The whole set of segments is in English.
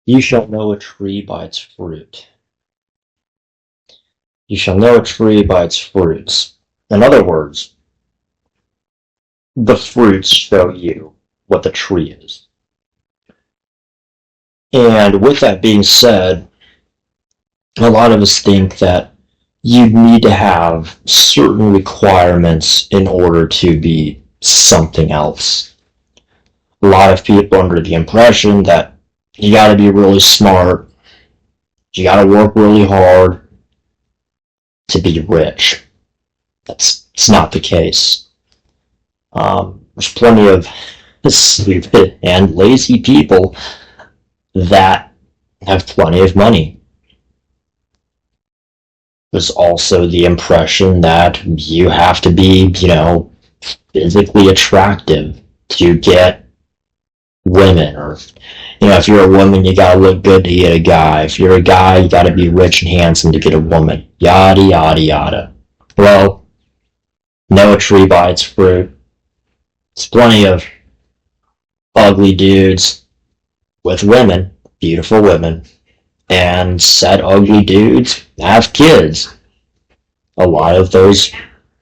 You shall know a tree by its fruit. You shall know a tree by its fruits. In other words, the fruits show you what the tree is. And with that being said, a lot of us think that you need to have certain requirements in order to be something else. A lot of people are under the impression that you gotta be really smart, you gotta work really hard to be rich. It's not the case. There's plenty of stupid and lazy people that have plenty of money. There's also the impression that you have to be, physically attractive to get women, or, if you're a woman, you gotta look good to get a guy. If you're a guy, you gotta be rich and handsome to get a woman. Yada, yada, yada. Well, know a tree by its fruit. There's plenty of ugly dudes with women, beautiful women, and said ugly dudes have kids. A lot of those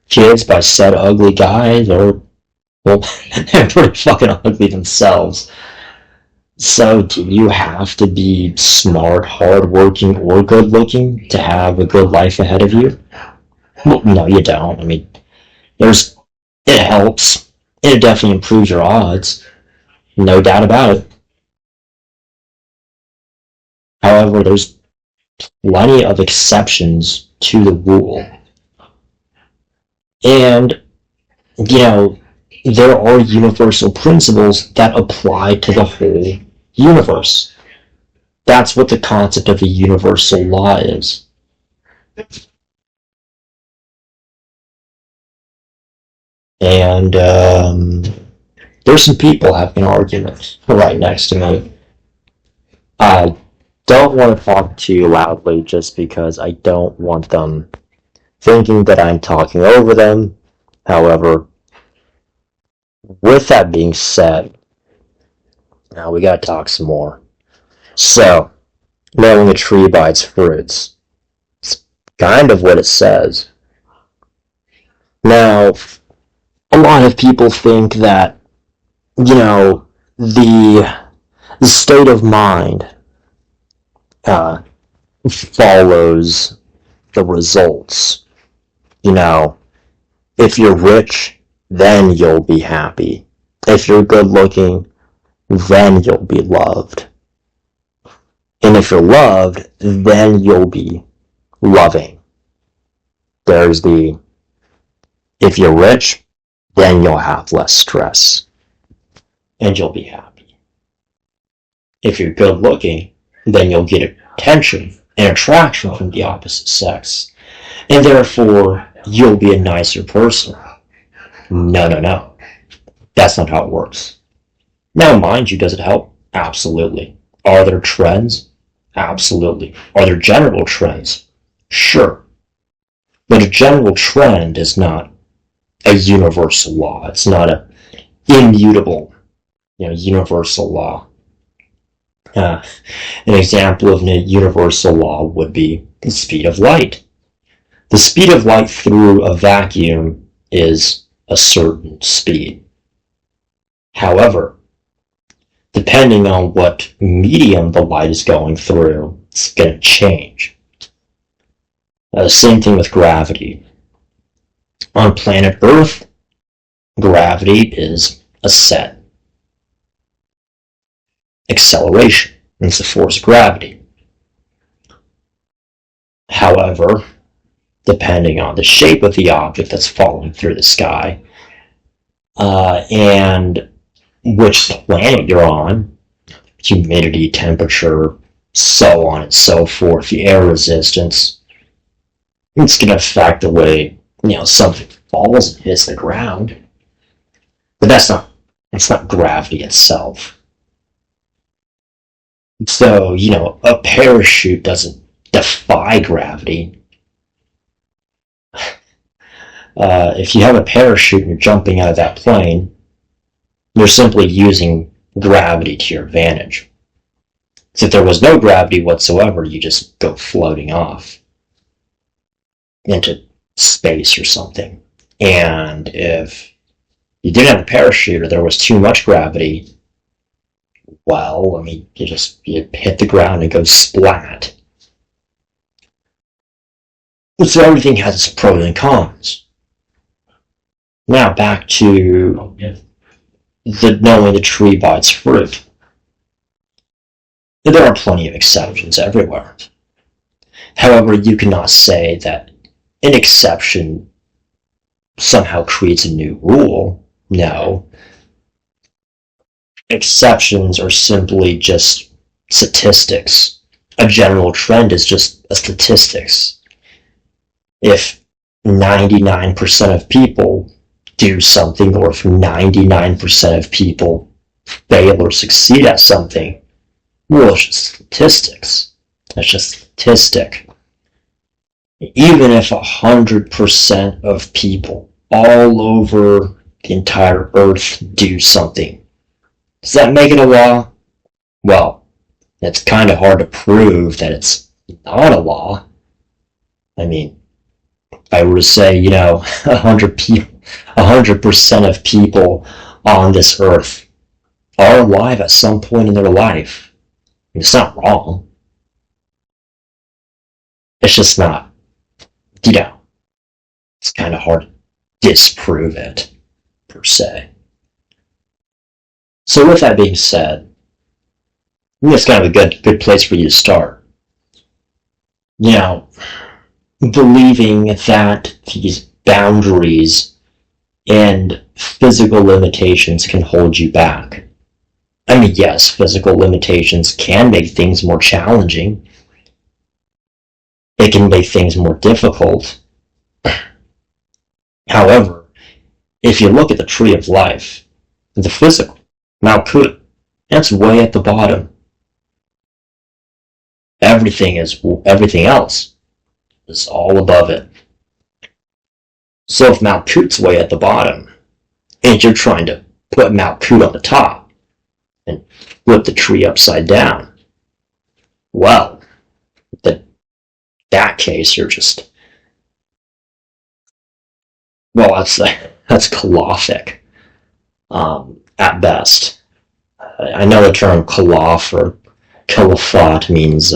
kids by said ugly guys are, well, they're pretty fucking ugly themselves. So do you have to be smart, hardworking, or good looking to have a good life ahead of you? Well, no, you don't. I mean, it helps. It definitely improves your odds. No doubt about it. However, there's plenty of exceptions to the rule. And, there are universal principles that apply to the whole universe. That's what the concept of a universal law is. And there's some people having an argument right next to me. I don't want to talk too loudly just because I don't want them thinking that I'm talking over them. However, with that being said, now we gotta talk some more. So, knowing a tree by its fruits. It's kind of what it says. Now, a lot of people think that, the state of mind follows the results. If you're rich, then you'll be happy. If you're good looking, then you'll be loved. And if you're loved, then you'll be loving. There's if you're rich, then you'll have less stress. And you'll be happy. If you're good looking, then you'll get attention and attraction from the opposite sex. And therefore, you'll be a nicer person. No. That's not how it works. Now, mind you, does it help? Absolutely. Are there trends? Absolutely. Are there general trends? Sure. But a general trend is not a universal law. It's not an immutable, universal law. An example of a universal law would be the speed of light. The speed of light through a vacuum is a certain speed. However, depending on what medium the light is going through, it's going to change. Same thing with gravity. On planet Earth, gravity is a set acceleration. It's the force of gravity. However, depending on the shape of the object that's falling through the sky, and which planet you're on, humidity, temperature, so on and so forth, the air resistance, it's going to affect the way, something falls and hits the ground. But that's not gravity itself. So, a parachute doesn't defy gravity. If you have a parachute and you're jumping out of that plane, you're simply using gravity to your advantage. If there was no gravity whatsoever, you just go floating off into space or something. And if you didn't have a parachute or there was too much gravity, well, I mean, you hit the ground and go splat. So everything has its pros and cons. Now back to knowing the tree by its fruit. There are plenty of exceptions everywhere. However, you cannot say that an exception somehow creates a new rule. No. Exceptions are simply just statistics. A general trend is just a statistics. If 99% of people do something, or if 99% of people fail or succeed at something, well, it's just statistics. It's just statistic. Even if 100% of people all over the entire earth do something, does that make it a law? Well, it's kind of hard to prove that it's not a law. I mean, if I were to say, 100% of people on this earth are alive at some point in their life, it's not wrong. It's just not, it's kind of hard to disprove it, per se. So with that being said, I think it's kind of a good place for you to start. Believing that these boundaries and physical limitations can hold you back. I mean, yes, physical limitations can make things more challenging. It can make things more difficult. However, if you look at the tree of life, the physical, Malkuth, that's way at the bottom. Everything else is all above it. So if Malkuth's way at the bottom, and you're trying to put Malkuth on the top and flip the tree upside down, well, in that case, you're just, well, that's Kalothic, at best. I know the term Kaloth or Kalafat means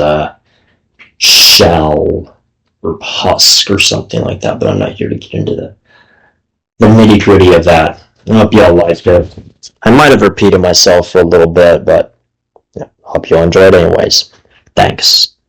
shell or husk or something like that, but I'm not here to get into the nitty-gritty of that. I hope you all liked it. I might have repeated myself for a little bit, but I hope you all enjoyed it anyways. Thanks.